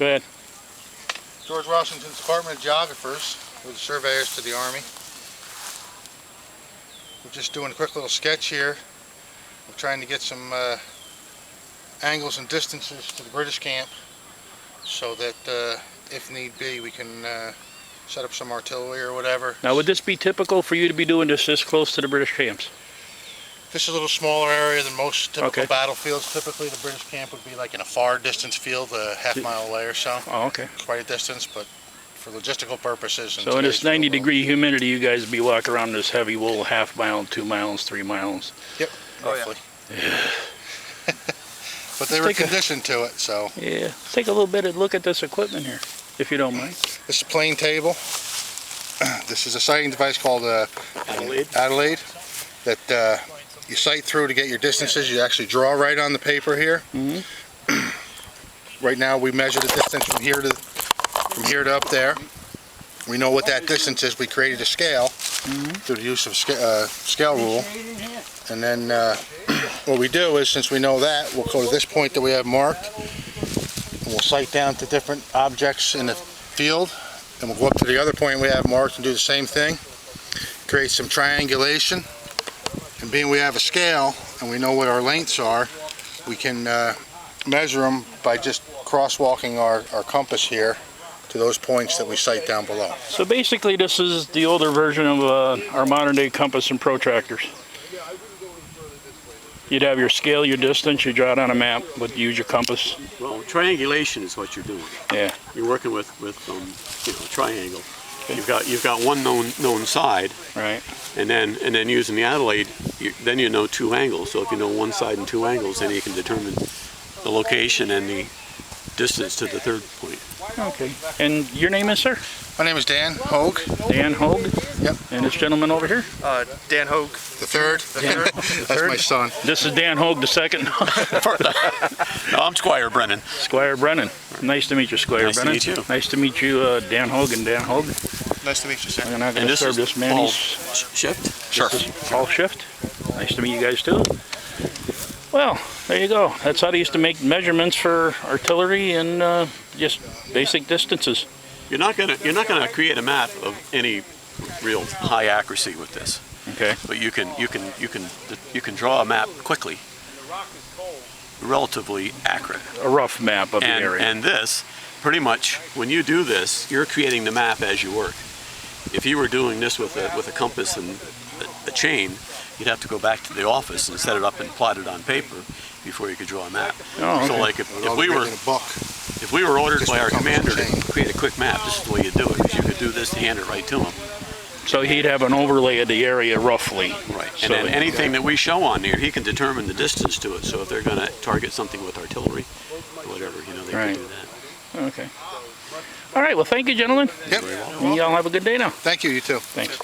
Go ahead. George Washington's Department of Geographers. We're the surveyors to the Army. We're just doing a quick little sketch here. We're trying to get some angles and distances to the British camp so that if need be we can set up some artillery or whatever. Now, would this be typical for you to be doing this close to the British camps? This is a little smaller area than most typical Okay. battlefields. Typically the British camp would be like in a far distance field, a half-mile away or so. Oh, okay. Quite a distance, but for logistical purposes. So in this 90-degree humidity, you guys be walking around this heavy wool, half mile, 2 miles, 3 miles. Yep, roughly. Yeah. But they were conditioned to it, so. Yeah. Let's take a little bit of look at this equipment here, if you don't mind. This is a plane table. This is a sighting device called Adelaide that you sight through to get your distances. You actually draw right on the paper here. Right now we measure the distance from here to up there. We know what that distance is. We created a scale through the use of scale rule. And then what we do is, since we know that, we'll go to this point that we have marked, and we'll sight down to different objects in the field, and we'll go up to the other point we have marked and do the same thing. Create some triangulation, and being we have a scale and we know what our lengths are, we can measure them by just crosswalking our compass here to those points that we sight down below. So basically this is the older version of our modern day compass and protractors. You'd have your scale, your distance, you draw it on a map, but use your compass. Well, triangulation is what you're doing. Yeah. You're working with a triangle. Okay. You've got one known side. Right. And then using the Adelaide, then you know 2 angles. So if you know one side and 2 angles, then you can determine the location and the distance to the third point. Okay. And your name is, sir? My name is Dan Hogue. Dan Hogue? Yep. And this gentleman over here? Dan Hogue. The third. That's my son. This is Dan Hogue the second. No, I'm Squire Brennan. Squire Brennan. Nice to meet you, Squire Nice to Brennan. meet you. Nice to meet you, Dan Hogue and Dan Hogue. Nice to meet you, sir. I'm not going And to this serve is this man. Paul He's Shift? Sure. Paul Shift. Nice to meet you guys too. Well, there you go. That's how they used to make measurements for artillery and just basic distances. You're not gonna create a map of any real high accuracy with this. Okay. But you can draw a map quickly, relatively accurate. A rough map of the area. And this, pretty much, when you do this, you're creating the map as you work. If you were doing this with a compass and a chain, you'd have to go back to the office and set it up and plot it on paper before you could draw a map. Oh, okay. So like if we were ordered by our commander to create a quick map, this is the way you do it, because you could do this to hand it right to him. So he'd have an overlay of the area roughly. Right. So And then anything that we show on here, he can determine the distance to it. So if they're going to target something with artillery or whatever, they can do that. Okay. All right. Well, thank you, gentlemen. Yep. And y'all have a good day now. Thank you, you too. Thanks.